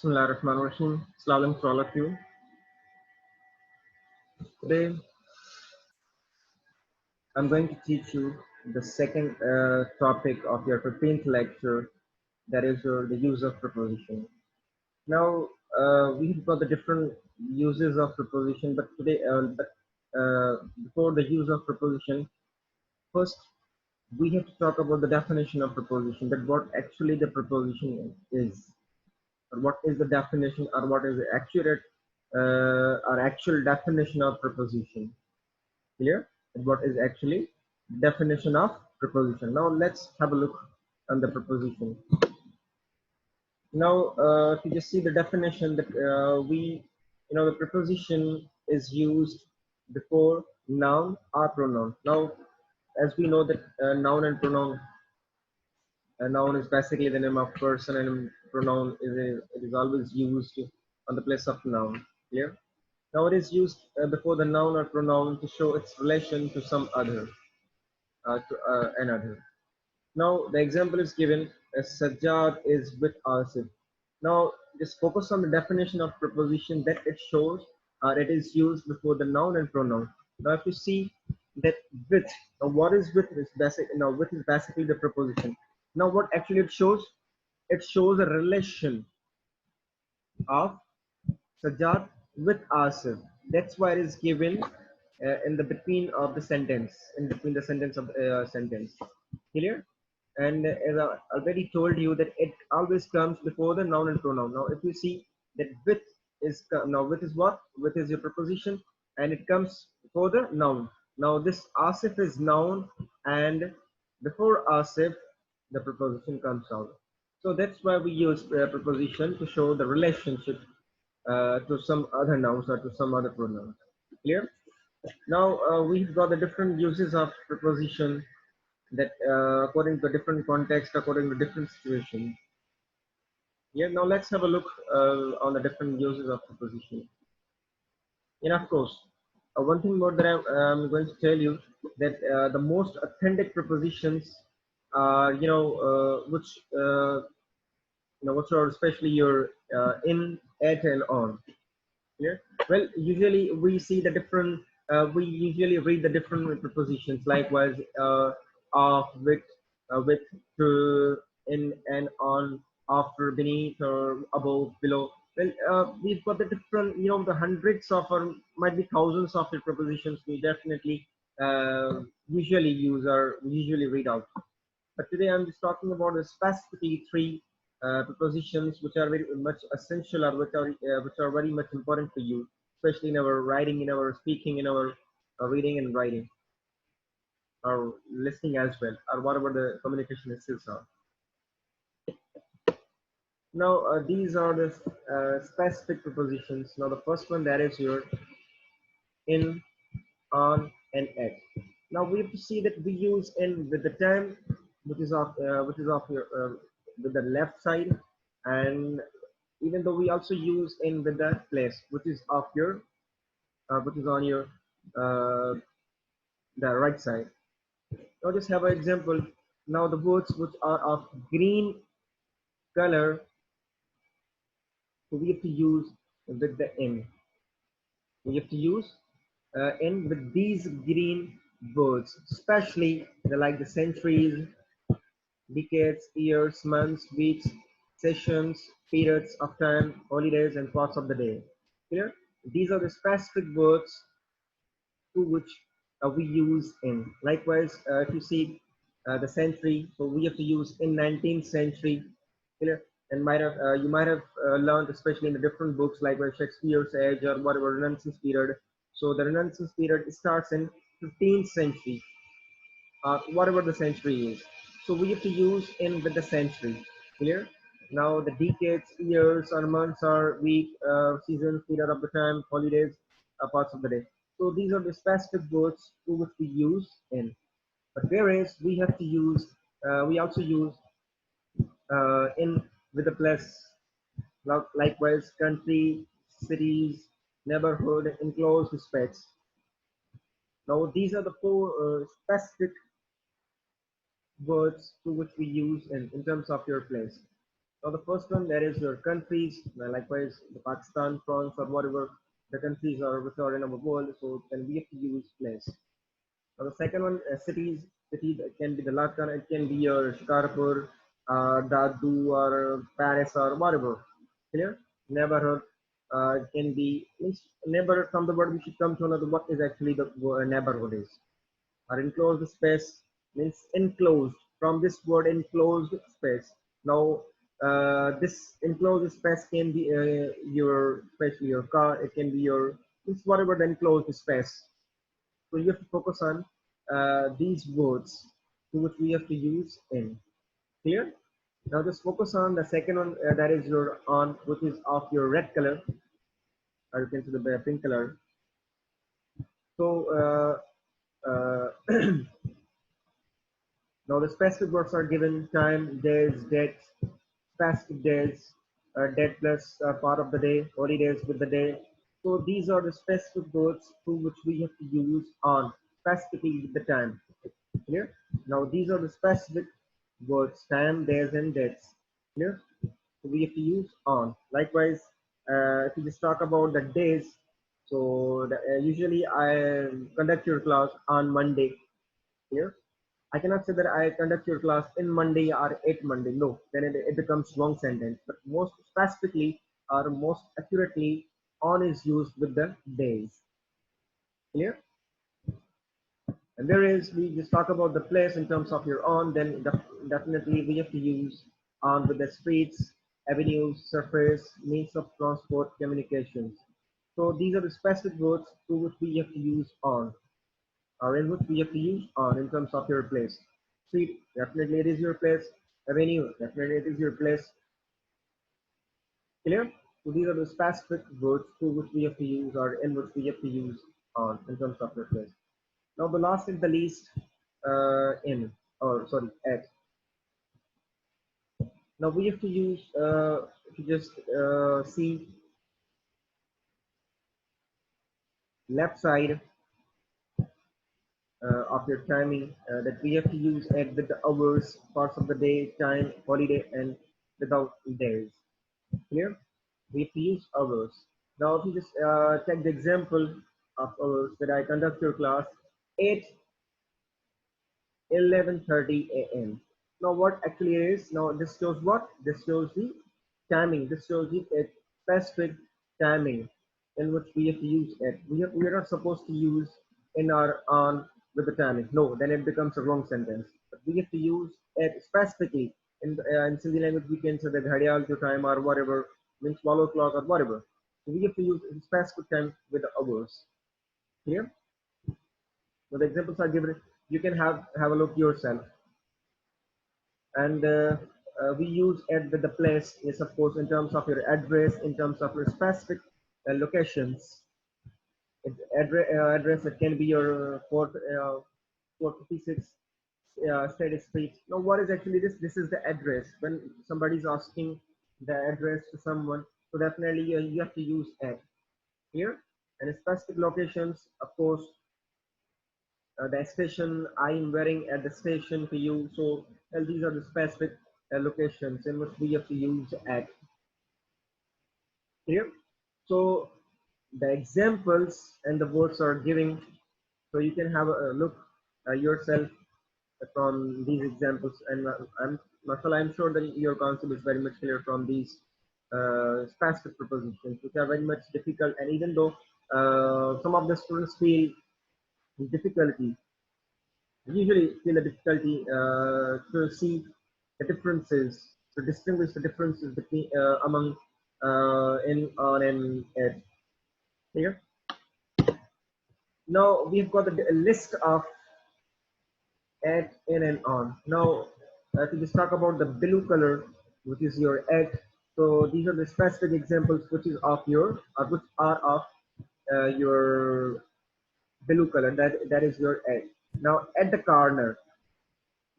Bismillahirrahmanirrahim. Assalamu to all of you. Today I'm going to teach you the second topic of your 15th lecture, that is the use of preposition. Now we've got the different uses of preposition, but before the use of preposition, first we have to talk about the definition of preposition. That what actually the preposition is, or what is the definition, or what is the accurate or actual definition of preposition. Clear? What is actually definition of preposition. Now let's have a look on the preposition. Now if you just see the definition that the preposition is used before noun or pronoun. Now as we know that noun and pronoun, a noun is basically the name of person, and pronoun it is always used on the place of noun. Clear? Now it is used before the noun or pronoun to show its relation to some other, to another. Now the example is given as Sajjad is with Asif. Now just focus on the definition of preposition that it shows, it is used before the noun and pronoun. Now if you see that with, now what is with is basic. Now with is basically the preposition. Now what actually it shows? It shows a relation of Sajjad with Asif. That's why it is given in the between of the sentence, in between the sentence of sentence. Clear? And as I already told you that it always comes before the noun and pronoun. Now, if you see that with is now with is what? With is your preposition, and it comes before the noun. Now this Asif is noun, and before Asif, the preposition comes out. So that's why we use preposition to show the relationship to some other nouns or to some other pronouns. Clear? Now we've got the different uses of preposition that according to different context, according to different situation. Yeah, now let's have a look on the different uses of preposition. And of course, one thing more that I'm going to tell you, that the most authentic prepositions are, which are especially your in, at, and on. Yeah. Well, usually we see the different. We usually read the different prepositions. Likewise, of, with, to, in, and on, after, beneath, or above, below. Well, we've got the different. The hundreds of, or might be thousands of the prepositions we definitely usually use or usually read out. But today I'm just talking about the specifically three prepositions which are very much essential, or which are very much important for you, especially in our writing, in our speaking, in our reading and writing, or listening as well, or whatever the communication skills are. Now these are the specific prepositions. Now the first one, that is your in, on, and at. Now we have to see that we use in with the term which is of your with the left side, and even though we also use in with the place which is of your which is on your uh, the right side. Now just have an example. Now the words which are of green color, so we have to use with the in. We have to use in with these green words, especially like the centuries, decades, years, months, weeks, sessions, periods of time, holidays, and parts of the day. Clear? These are the specific words to which we use in. Likewise, if you see the century, so we have to use in 19th century. Clear? And you might have learned, especially in the different books, like Shakespeare's age or whatever Renaissance period. So the Renaissance period starts in 15th century, whatever the century is. So we have to use in with the century. Clear? Now the decades, years, or months, or week, seasons, period of the time, holidays, parts of the day. So these are the specific words to which we use in. But whereas we have to use, we also use in with the place. Likewise, country, cities, neighborhood, in close respects. Now these are the four specific words to which we use in terms of your place. Now the first one, there is your countries, likewise the Pakistan, France, or whatever the countries are which are in our world. So then we have to use place. Now the second one, cities. City that can be the Lakan, it can be your Shikarpur, Dadu, or Paris, or whatever. Clear? Neighborhood. It can be means neighborhood from the word we should come to know what is actually the neighborhood is. Or enclosed space means enclosed. From this word enclosed space. Now this enclosed space can be your, especially your car. It can be your, it's whatever the enclosed space. So you have to focus on these words to which we have to use in. Clear? Now just focus on the second one, that is your on, which is of your red color, or you can see the pink color. So now the specific words are given: time, days, dates, specific days, date plus part of the day, holidays with the day. So these are the specific words to which we have to use on, specifically with the time. Clear? Now these are the specific words: time, days, and dates. Clear? So we have to use on. Likewise, if you just talk about the days, so usually I conduct your class on Monday. Clear? I cannot say that I conduct your class in Monday or at Monday. No, then it becomes long sentence. But most specifically or most accurately, on is used with the days. Clear? And there is, we just talk about the place in terms of your on, then definitely we have to use on with the streets, avenues, surface, means of transport, communications. So these are the specific words to which we have to use on, or in which we have to use on in terms of your place. Street, definitely it is your place. Avenue, definitely it is your place. Clear? So these are the specific words to which we have to use or in which we have to use on in terms of your place. Now the last and the least, in, or sorry, at. Now we have to use, if you just see left side of your timing, that we have to use at with the hours, parts of the day, time, holiday, and without days. Clear? We have to use hours. Now if you just take the example of hours that I conduct your class, 8 11:30 a.m. Now what actually is, now this shows what? This shows the timing. This shows the specific timing in which we have to use it. We are not supposed to use in our on with the timing. No, then it becomes a wrong sentence. But we have to use it specifically. In Sindhi language, we can say the ghadial to time or whatever, means follow clock or whatever. So we have to use a specific time with the hours. Clear? So the examples are given. You can have a look yourself. And we use it with the place is of course in terms of your address, in terms of your specific locations. Address, it can be your 456 State Street. Now what is actually this? This is the address. When somebody is asking the address to someone, so definitely you have to use at here. And specific locations, of course, the station I am wearing at the station for you. So these are the specific locations in which we have to use at here. So the examples and the words are giving, so you can have a look yourself from these examples. And Mashallah, I'm sure that your concept is very much clear from these specific prepositions, which are very much difficult. And even though some of the students feel difficulty usually feel a difficulty to see the differences, to distinguish the differences between among in, on, and at. Here, now we've got a list of at, in, and on. Now, to just talk about the blue color, which is your at. So these are the specific examples, which is of your, which are of your blue color. That is your at. Now, at the corner,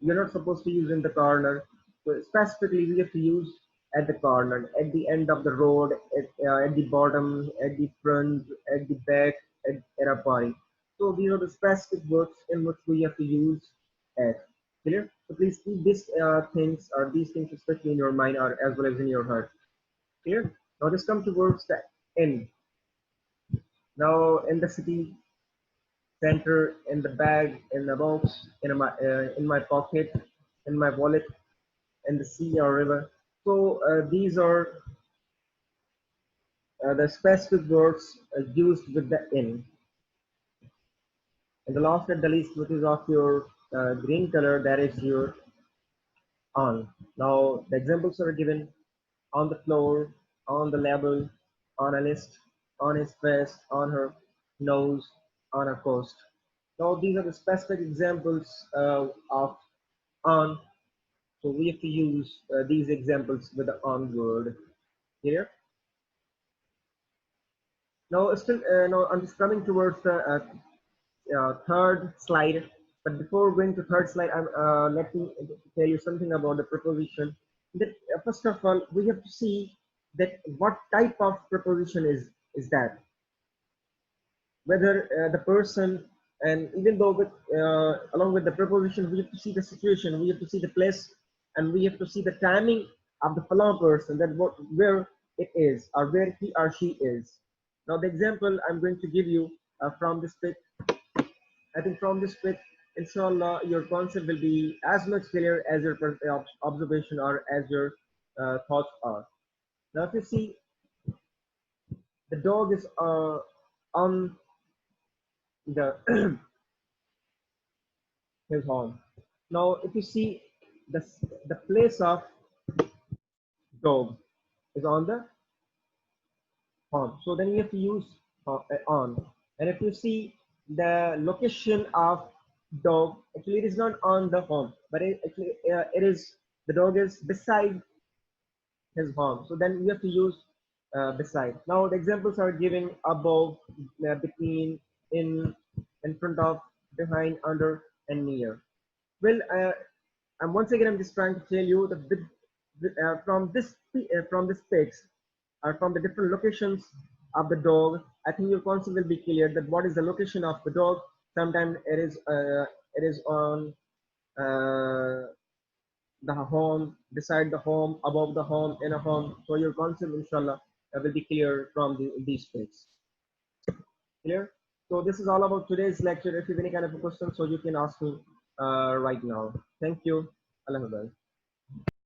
you're not supposed to use in the corner. So specifically, we have to use at the corner, at the end of the road, at the bottom, at the front, at the back, at a point. So these are the specific words in which we have to use at. Clear? So please keep these things especially in your mind or as well as in your heart. Clear? Now just come towards the end. Now in the city center, in the bag, in the box, in my pocket, in my wallet, in the sea or river. So these are the specific words used with the in. And the last at the least, which is of your green color, that is your on. Now the examples are given on the floor, on the label, on a list, on his vest, on her nose, on her coast. Now these are the specific examples of on. So we have to use these examples with the on word here. Now still, now I'm just coming towards the third slide. But before going to third slide, let me tell you something about the preposition. That first of all, we have to see that what type of preposition is that. Whether the person, and even though with along with the preposition, we have to see the situation, we have to see the place, and we have to see the timing of the fellow person, that what where it is or where he or she is. Now the example I'm going to give you from this pic, I think from this pic, inshallah, your concept will be as much clear as your observation or as your thoughts are. Now, if you see, the dog is on the his home. Now, if you see, the the place of dog is on the home, so then you have to use on. And if you see the location of dog, actually it is not on the home, but it is, the dog is beside his home. So then you have to use beside. Now the examples are given above, between, in front of, behind, under, and near. Well, and once again, I'm just trying to tell you that from this text, or from the different locations of the dog, I think your concept will be clear that what is the location of the dog. Sometimes it is on the home, beside the home, above the home, in a home. So your concept, inshallah, will be clear from these things. Clear? So this is all about today's lecture. If you have any kind of a question, so you can ask me right now. Thank you. Allah Hafiz.